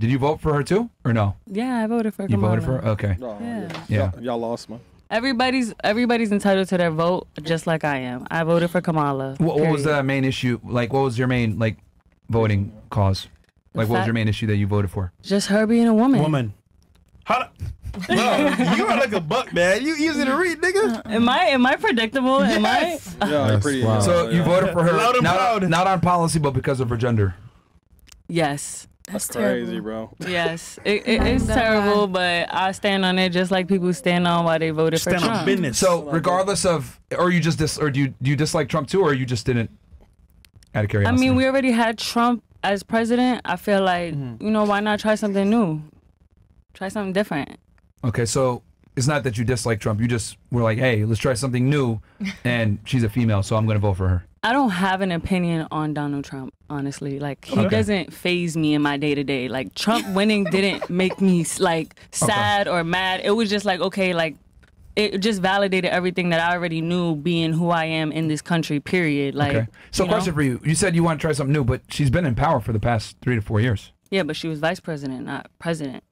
Did you vote for her too, or no? Yeah, I voted for You Kamala. voted for her? Okay. No, Yeah. Y'all lost, man. Everybody's entitled to their vote, just like I am. I voted for Kamala. What was the main issue? Like, what was your main voting cause? Like, what was your main issue that you voted for? Just her being a woman. Woman. How? Bro, you are like a buck, man. You easy to read, nigga. Am I predictable? Yes. Am I? Yeah, pretty. Wow. So you voted for her Loud and proud. not on policy, but because of her gender. Yes. That's crazy, bro. Yes, it's terrible, but I stand on it just like people stand on why they voted for Stand on Trump. business. So regardless of, or you just do you dislike Trump too, or you just didn't? Out of I curiosity. mean, we already had Trump as president. I feel like you know, why not try something new? Try something different. Okay, so it's not that you dislike Trump. You just were like, hey, let's try something new, and she's a female, so I'm going to vote for her. I don't have an opinion on Donald Trump, honestly. Like, he doesn't faze me in my day-to-day. Like, Trump winning didn't make me, like, sad or mad. It was just like, okay, like, it just validated everything that I already knew being who I am in this country, period. Like, Okay. So question for you. You said you want to try something new, but she's been in power for the past 3 to 4 years. Yeah, but she was vice president, not president.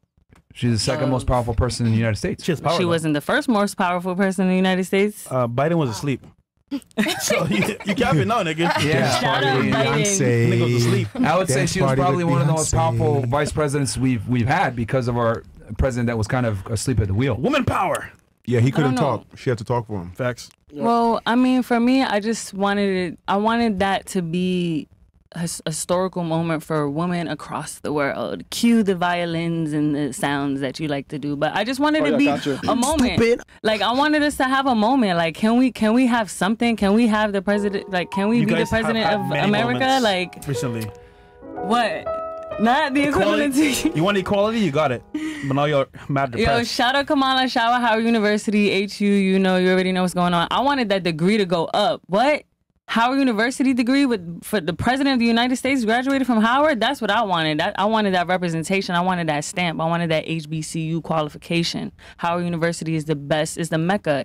She's the second most powerful person in the United States. She has power. She wasn't the first most powerful person in the United States. Biden was asleep. So you capping now, nigga. Yeah. Shout out Biden. Nigga was asleep. I would say she was probably one of the most powerful vice presidents we've had because of our president that was kind of asleep at the wheel. Woman power. Yeah, he couldn't know. talk. She had to talk for him. Facts. Well, I mean, for me, I just wanted it. I wanted that to be a historical moment for women across the world. Cue the violins and the sounds that you like to do, but I just wanted it to be a moment. Like, I wanted us to have a moment. Like, can we have something? Can we have the president? Like, can we be the president of America? Like, recently. What? Not the equivalency. You want equality? You got it. But now you're mad depressed. Yo, shout out Kamala, shout out Howard University, HU. You know, you already know what's going on. I wanted that degree to go up. What? Howard University degree for the president of the United States graduated from Howard? That's what I wanted. I wanted that representation. I wanted that stamp. I wanted that HBCU qualification. Howard University is the best. It's the Mecca.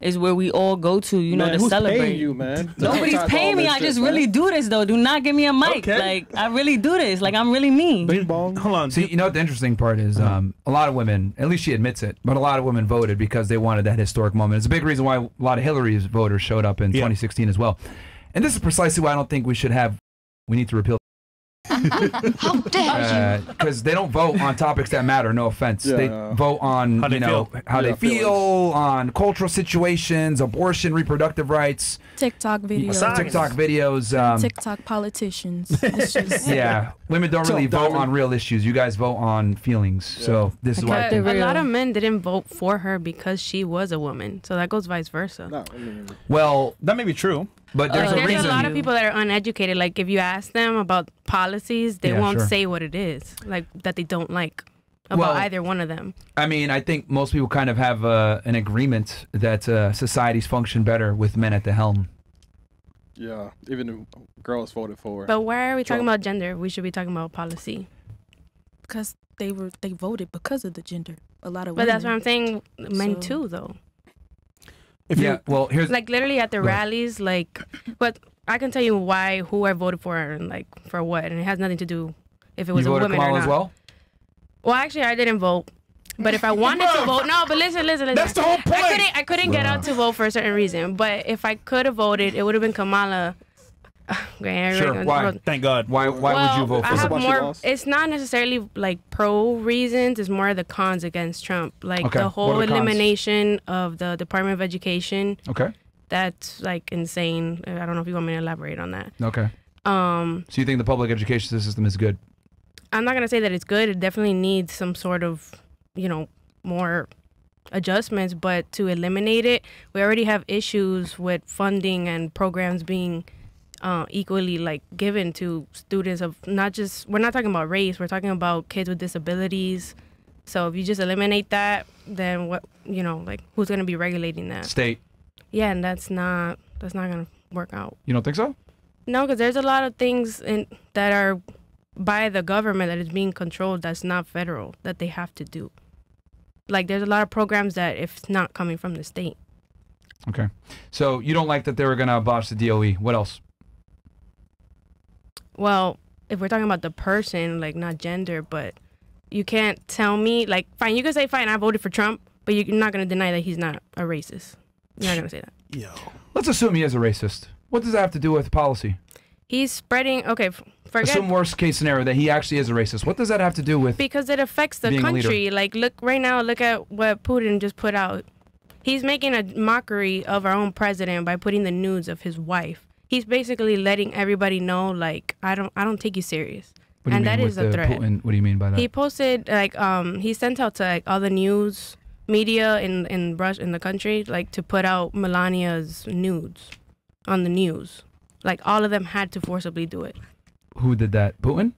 Is where we all go to, you know, to who's celebrate. Paying you, man? Nobody's paying me. I just really do this, though. Do not give me a mic. Okay. Like, I really do this. Like, I'm really me. Bing bong. Hold on. See, you know what the interesting part is? A lot of women, at least she admits it, but a lot of women voted because they wanted that historic moment. It's a big reason why a lot of Hillary's voters showed up in 2016 as well. And this is precisely why I don't think we need to repeal. How dare you? Because they don't vote on topics that matter, no offense. Yeah. They vote on how they feel, on cultural situations, abortion, reproductive rights. TikTok videos. TikTok politicians. It's just, yeah, women don't really vote on real issues. You guys vote on feelings. So this is why. A lot of men didn't vote for her because she was a woman. So that goes vice versa. No, I mean, Well, that may be true. But there's a reason. A lot of people that are uneducated. Like, if you ask them about policies, they won't say what it is, like that they don't like about either one of them. I mean, I think most people kind of have an agreement that societies function better with men at the helm. Yeah, even girls voted for. But why are we talking about gender? We should be talking about policy. Because they voted because of the gender. A lot of But women. that's what I'm saying. Men too, though. Well, here's like literally at the rallies, like, but I can tell you who I voted for and like for what, and it has nothing to do if it was a woman Kamala or not. As well? Well, actually, I didn't vote, but if I wanted to vote, no, but listen. That's the whole point. I couldn't get out to vote for a certain reason, but if I could have voted, it would have been Kamala. Sure. Why? Thank God. Why would you vote for I have somebody? more. It's not necessarily like pro reasons. It's more the cons against Trump, like the whole elimination of the Department of Education. Okay. That's like insane. I don't know if you want me to elaborate on that. Okay. So you think the public education system is good? I'm not gonna say that it's good. It definitely needs some sort of, more adjustments. But to eliminate it, we already have issues with funding and programs being equally like given to students of we're not talking about race, we're talking about kids with disabilities. So if you just eliminate that, then what, like who's going to be regulating that? State. Yeah, and that's not going to work out. You don't think so? No, because there's a lot of things that are by the government that is being controlled that's not federal, that they have to do. Like there's a lot of programs that if it's not coming from the state. Okay. So you don't like that they were going to abolish the DOE. What else? Well, if we're talking about the person, like not gender, but you can't tell me, like, fine, you can say, fine, I voted for Trump, but you're not going to deny that he's not a racist. You're not going to say that. Yo. Let's assume he is a racist. What does that have to do with policy? He's spreading, okay, forget. Assume worst case scenario that he actually is a racist. What does that have to do with? Because it affects the being a leader? country. Like, look, right now, look at what Putin just put out. He's making a mockery of our own president by putting the nudes of his wife. He's basically letting everybody know, like, I don't take you serious. What do you And mean that with is a threat. Putin? What do you mean by that? He posted, like, he sent out to, like, all the news media in Russia, in the country, like, to put out Melania's nudes on the news. Like, all of them had to forcibly do it. Who did that? Putin?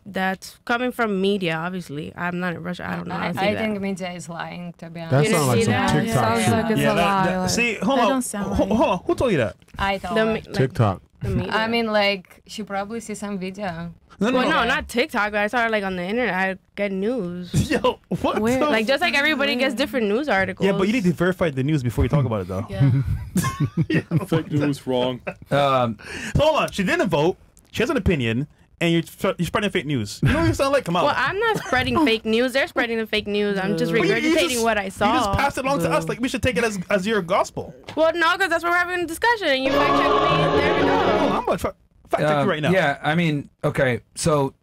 That's coming from media, obviously. I'm not in Russia. I don't know how to say I that. think media is lying, to be honest. That You didn't sounds like see some that? TikTok Sounds shit. like it's a lie. Like, see, hold that on. don't sound Hold right. on. Who told you that? I thought. Like, TikTok. the media. I mean, like, she probably see some video. well, no, not TikTok, but I saw her, like, on the internet. I get news. Yo, what? Where? the- Like, just like everybody gets different news articles. yeah, but you need to verify the news before you talk about it, though. Yeah. Fake news, wrong. So hold on. She didn't vote. She has an opinion, and you're spreading fake news. You know what you sound like? Kamala. Well, I'm not spreading fake news. They're spreading the fake news. I'm just But you regurgitating just- what I saw. You just pass it along to us. Like we should take it as your gospel. Well, no, because that's what we're having a discussion. And you fact check me. There we Hold go. on, I'm gonna fact check you right now. Yeah, I mean, okay, so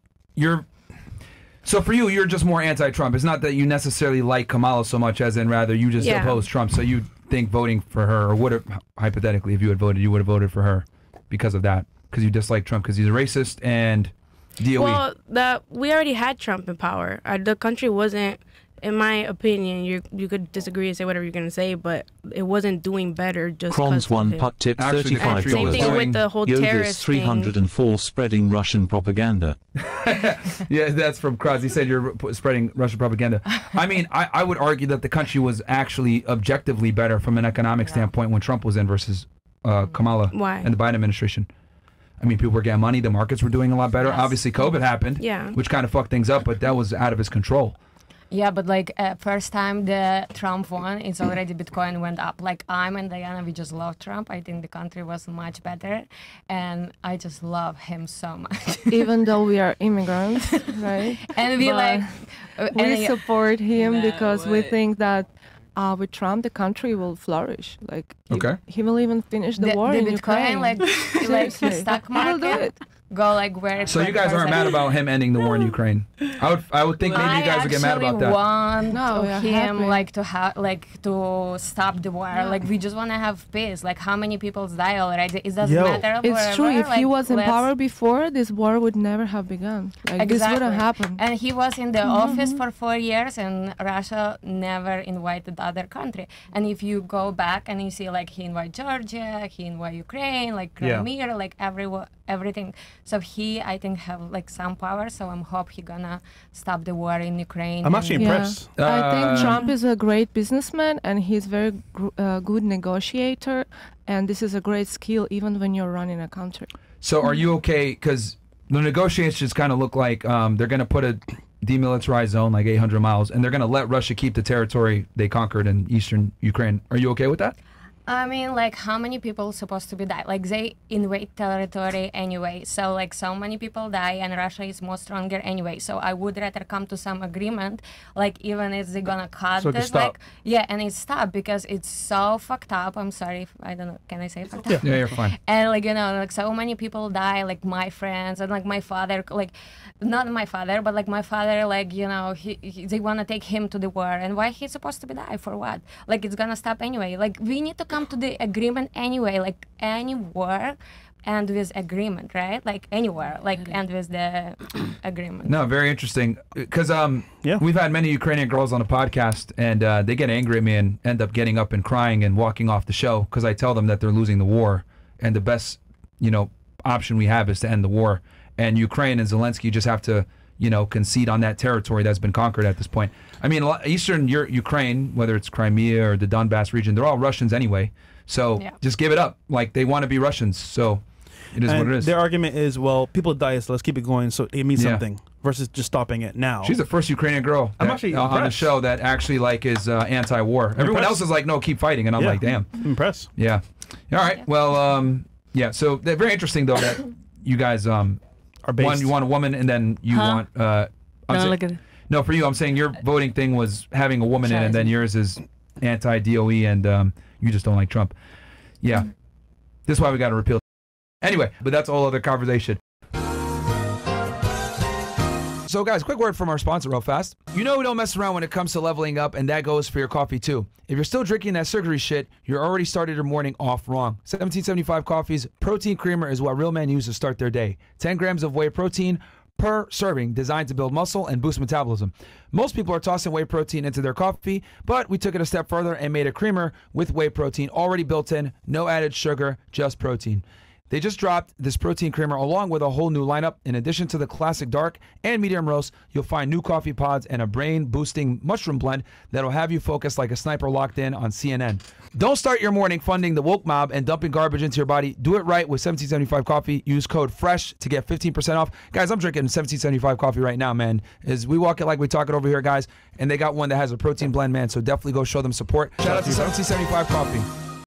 for you, you're just more anti-Trump. It's not that you necessarily like Kamala so much as in rather you just Yeah. oppose Trump. So you think voting for her, or would have, hypothetically, if you had voted, you would have voted for her because of that, because you dislike Trump because he's a racist and DOE. Well, we already had Trump in power. The country wasn't, in my opinion, you could disagree and say whatever you're gonna say, but it wasn't doing better just Crons because one of him. putt tip Actually, the country Same was thing doing- with the whole Yoda's terrorist thing. 304 spreading Russian propaganda. Yeah, that's from Krause. He said you're spreading Russian propaganda. I mean, I would argue that the country was actually objectively better from an economic standpoint when Trump was in versus Kamala Why? and the Biden administration. I mean, people were getting money. The markets were doing a lot better. Yes. Obviously, COVID happened, Yeah. which kind of fucked things up, but that was out of his control. Yeah, but like first time the Trump won, it's already Bitcoin went up. Like I'm and Diana, we just love Trump. I think the country was much better, and I just love him so much. Even though we are immigrants, right? And we But like, we and support him No because we way. think that with Trump the country will flourish. Like Okay. he will even finish the war in Bitcoin, Ukraine. like Seriously. stock He will do market, it. go like where. So you guys aren't mad about him ending the war in Ukraine? I would think maybe you guys would get mad about that. Want No, we are him happy. like to have to stop the war. Like we just want to have peace. Like how many people die already? It doesn't Yo. matter. It's wherever. true. If he like, was in let's- power before, this war would never have begun. Like this wouldn't happen. And he was in the office for 4 years, and Russia never invited the other country. And if you go back and you see, like, he invited Georgia, he invited Ukraine, like Yeah. Crimea, like everything. So he, I think, have like some power. So I'm hope he gonna stop the war in Ukraine. I'm and- actually impressed. I think Uh, Trump is a great businessman and he's very good negotiator. And this is a great skill even when you're running a country. So are you okay? Because the negotiations kind of look like they're going to put a demilitarized zone like 800 miles, and they're going to let Russia keep the territory they conquered in eastern Ukraine. Are you okay with that? I mean, like, how many people supposed to be die? Like, they invade territory anyway. So, like, so many people die, and Russia is more stronger anyway. So, I would rather come to some agreement, like, even if they're gonna cut So it can this, stop. like, yeah, and it's stop because it's so fucked up. I'm sorry, if, I don't know, can I say fucked up? Yeah, you're fine. And like, you know, like so many people die, like my friends and like my father, like not my father, but like my father, like, you know, they want to take him to the war, and why he's supposed to be die for what? Like it's gonna stop anyway. Like we need to come to the agreement anyway. Like any war end with agreement, right? Like anywhere, like end with the agreement. No, very interesting. Because Yeah. we've had many Ukrainian girls on the podcast, and they get angry at me and end up getting up and crying and walking off the show because I tell them that they're losing the war, and the best, you know, option we have is to end the war. And Ukraine and Zelensky just have to, you know, concede on that territory that's been conquered at this point. I mean, Eastern Ukraine, whether it's Crimea or the Donbass region, they're all Russians anyway. So Yeah. just give it up. Like they want to be Russians. So it is And what it is. their argument is, well, people die, so let's keep it going, so it means Yeah. something, versus just stopping it now. She's the first Ukrainian girl I'm that- actually on the impressed. show that actually like is anti-war. Everyone impressed. else is like, no, keep fighting, and I'm Yeah. like, damn. I'm impressed. Yeah. All right. Well, yeah. So they're very interesting though that you guys Are based. one you want a woman and then you Huh? want I'm No, saying- look at it. No, for you, I'm saying your voting thing was having a woman in, and then yours is anti-DOE, and you just don't like Trump. Yeah. This is why we got to repeal. Anyway, but that's a whole other conversation. So, guys, quick word from our sponsor real fast. You know we don't mess around when it comes to leveling up, and that goes for your coffee, too. If you're still drinking that sugary shit, you're already started your morning off wrong. 1775 Coffee's protein creamer is what real men use to start their day. 10 grams of whey protein per serving, designed to build muscle and boost metabolism. Most people are tossing whey protein into their coffee, but we took it a step further and made a creamer with whey protein already built in, no added sugar, just protein. They just dropped this protein creamer along with a whole new lineup. In addition to the classic dark and medium roast, you'll find new coffee pods and a brain-boosting mushroom blend that'll have you focused like a sniper locked in on CNN. Don't start your morning funding the woke mob and dumping garbage into your body. Do it right with 1775 Coffee. Use code FRESH to get 15% off. Guys, I'm drinking 1775 Coffee right now, man. As we walk it like we talk it over here, guys, and they got one that has a protein blend, man, so definitely go show them support. Shout out to 1775 Coffee.